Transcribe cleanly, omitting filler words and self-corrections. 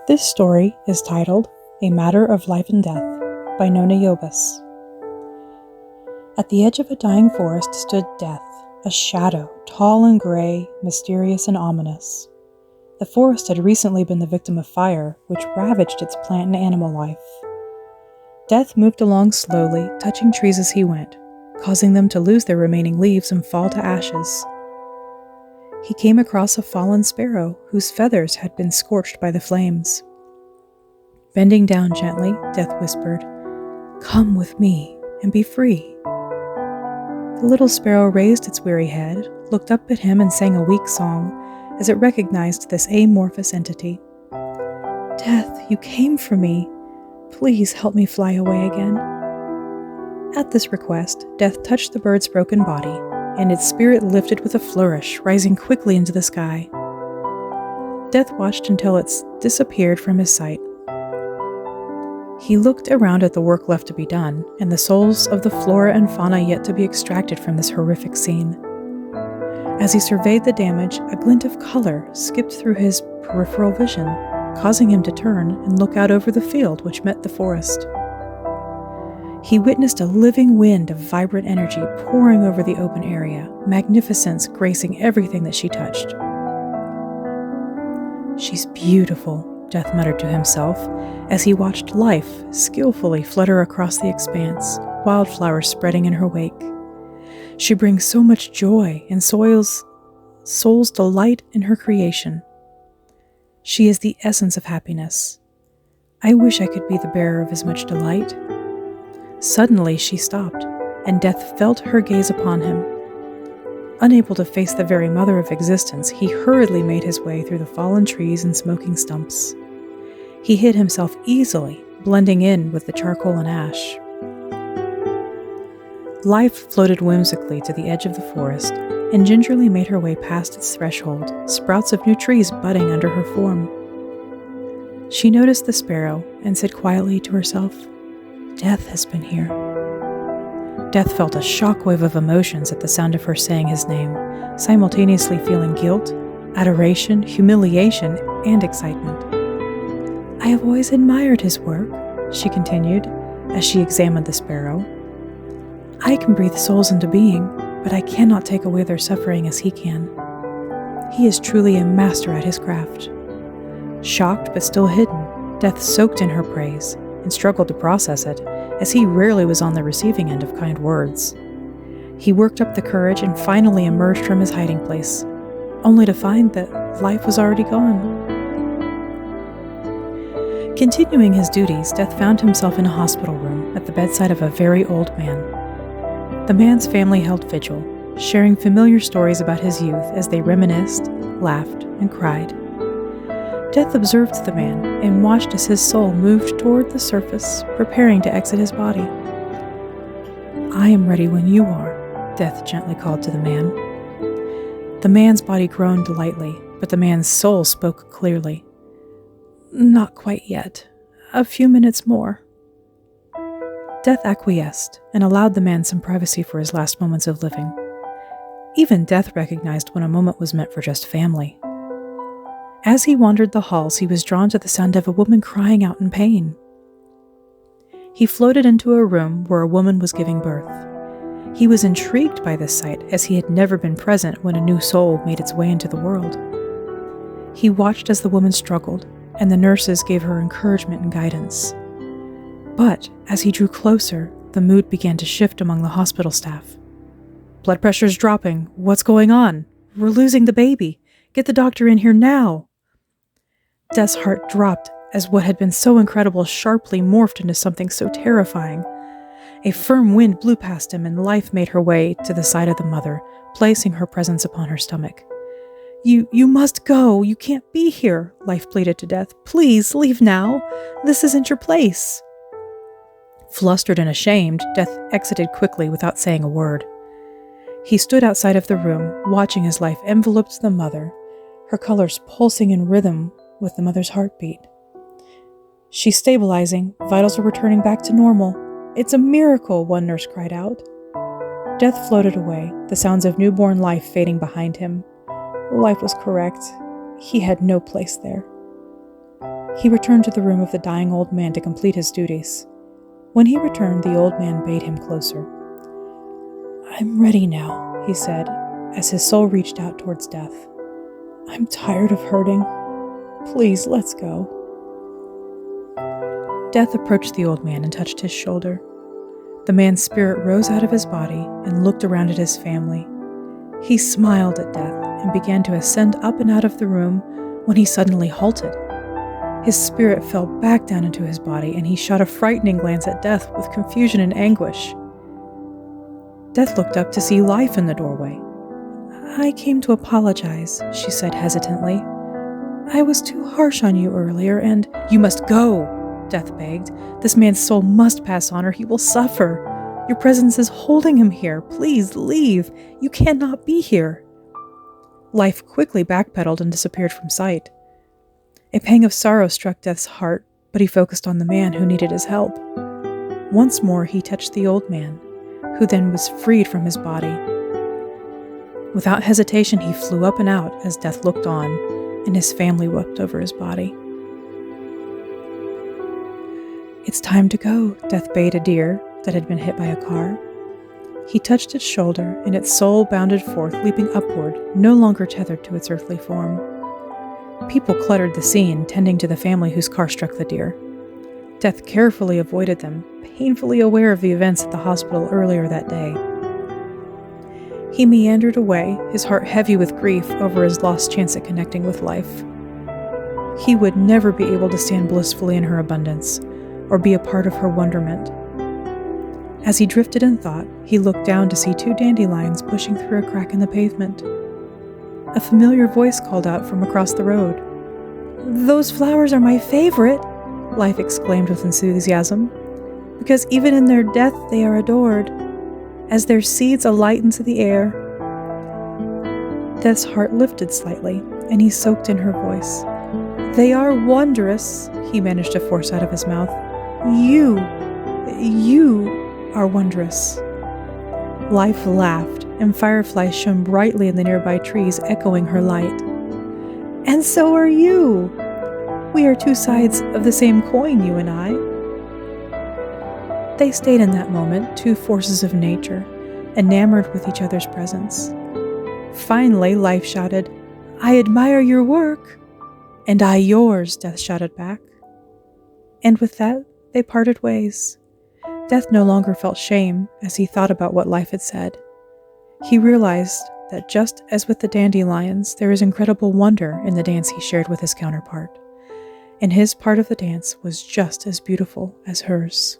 This story is titled A Matter of Life and Death by Nona Yobis. At the edge of a dying forest stood Death, a shadow, tall and gray, mysterious and ominous. The forest had recently been the victim of fire, which ravaged its plant and animal life. Death moved along slowly, touching trees as he went, causing them to lose their remaining leaves and fall to ashes. He came across a fallen sparrow whose feathers had been scorched by the flames. Bending down gently, Death whispered, "Come with me and be free." The little sparrow raised its weary head, looked up at him and sang a weak song as it recognized this amorphous entity. "Death, you came for me. Please help me fly away again." At this request, Death touched the bird's broken body, and its spirit lifted with a flourish, rising quickly into the sky. Death watched until it disappeared from his sight. He looked around at the work left to be done, and the souls of the flora and fauna yet to be extracted from this horrific scene. As he surveyed the damage, a glint of color skipped through his peripheral vision, causing him to turn and look out over the field which met the forest. He witnessed a living wind of vibrant energy pouring over the open area, magnificence gracing everything that she touched. "She's beautiful," Death muttered to himself as he watched life skillfully flutter across the expanse, wildflowers spreading in her wake. "She brings so much joy and soul's delight in her creation. She is the essence of happiness. I wish I could be the bearer of as much delight." Suddenly she stopped, and Death felt her gaze upon him. Unable to face the very mother of existence, he hurriedly made his way through the fallen trees and smoking stumps. He hid himself easily, blending in with the charcoal and ash. Life floated whimsically to the edge of the forest, and gingerly made her way past its threshold, sprouts of new trees budding under her form. She noticed the sparrow and said quietly to herself, "Death has been here." Death felt a shockwave of emotions at the sound of her saying his name, simultaneously feeling guilt, adoration, humiliation, and excitement. "I have always admired his work," she continued, as she examined the sparrow. "I can breathe souls into being, but I cannot take away their suffering as he can. He is truly a master at his craft." Shocked but still hidden, Death soaked in her praise and struggled to process it, as he rarely was on the receiving end of kind words. He worked up the courage and finally emerged from his hiding place, only to find that life was already gone. Continuing his duties, Death found himself in a hospital room at the bedside of a very old man. The man's family held vigil, sharing familiar stories about his youth as they reminisced, laughed, and cried. Death observed the man and watched as his soul moved toward the surface, preparing to exit his body. "I am ready when you are," Death gently called to the man. The man's body groaned lightly, but the man's soul spoke clearly. "Not quite yet. A few minutes more." Death acquiesced and allowed the man some privacy for his last moments of living. Even Death recognized when a moment was meant for just family. As he wandered the halls, he was drawn to the sound of a woman crying out in pain. He floated into a room where a woman was giving birth. He was intrigued by this sight, as he had never been present when a new soul made its way into the world. He watched as the woman struggled, and the nurses gave her encouragement and guidance. But as he drew closer, the mood began to shift among the hospital staff. "Blood pressure's dropping. What's going on? We're losing the baby. Get the doctor in here now." Death's heart dropped as what had been so incredible sharply morphed into something so terrifying. A firm wind blew past him, and Life made her way to the side of the mother, placing her presence upon her stomach. You must go. You can't be here," Life pleaded to Death. "Please, leave now. This isn't your place." Flustered and ashamed, Death exited quickly without saying a word. He stood outside of the room, watching as Life enveloped the mother, her colors pulsing in rhythm with the mother's heartbeat. "She's stabilizing. Vitals are returning back to normal. It's a miracle," one nurse cried out. Death floated away, the sounds of newborn life fading behind him. Life was correct. He had no place there. He returned to the room of the dying old man to complete his duties. When he returned, the old man bade him closer. "I'm ready now," he said, as his soul reached out towards death. "I'm tired of hurting. Please, let's go." Death approached the old man and touched his shoulder. The man's spirit rose out of his body and looked around at his family. He smiled at Death and began to ascend up and out of the room when he suddenly halted. His spirit fell back down into his body, and he shot a frightening glance at Death with confusion and anguish. Death looked up to see Life in the doorway. "I came to apologize," she said hesitantly. "I was too harsh on you earlier, and—" "You must go," Death begged. "This man's soul must pass on, or he will suffer. Your presence is holding him here. Please leave. You cannot be here." Life quickly backpedaled and disappeared from sight. A pang of sorrow struck Death's heart, but he focused on the man who needed his help. Once more he touched the old man, who then was freed from his body. Without hesitation he flew up and out as Death looked on, and his family wept over his body. "It's time to go," Death bade a deer that had been hit by a car. He touched its shoulder, and its soul bounded forth, leaping upward, no longer tethered to its earthly form. People cluttered the scene, tending to the family whose car struck the deer. Death carefully avoided them, painfully aware of the events at the hospital earlier that day. He meandered away, his heart heavy with grief over his lost chance at connecting with Life. He would never be able to stand blissfully in her abundance, or be a part of her wonderment. As he drifted in thought, he looked down to see 2 dandelions pushing through a crack in the pavement. A familiar voice called out from across the road. "Those flowers are my favorite," Life exclaimed with enthusiasm, "because even in their death they are adored. As their seeds alight into the air." Death's heart lifted slightly, and he soaked in her voice. "They are wondrous," he managed to force out of his mouth. You are wondrous." Life laughed, and fireflies shone brightly in the nearby trees, echoing her light. "And so are you. We are 2 sides of the same coin, you and I." They stayed in that moment, 2 forces of nature, enamored with each other's presence. Finally, Life shouted, "I admire your work." "And I yours," Death shouted back. And with that, they parted ways. Death no longer felt shame as he thought about what Life had said. He realized that just as with the dandelions, there is incredible wonder in the dance he shared with his counterpart, and his part of the dance was just as beautiful as hers.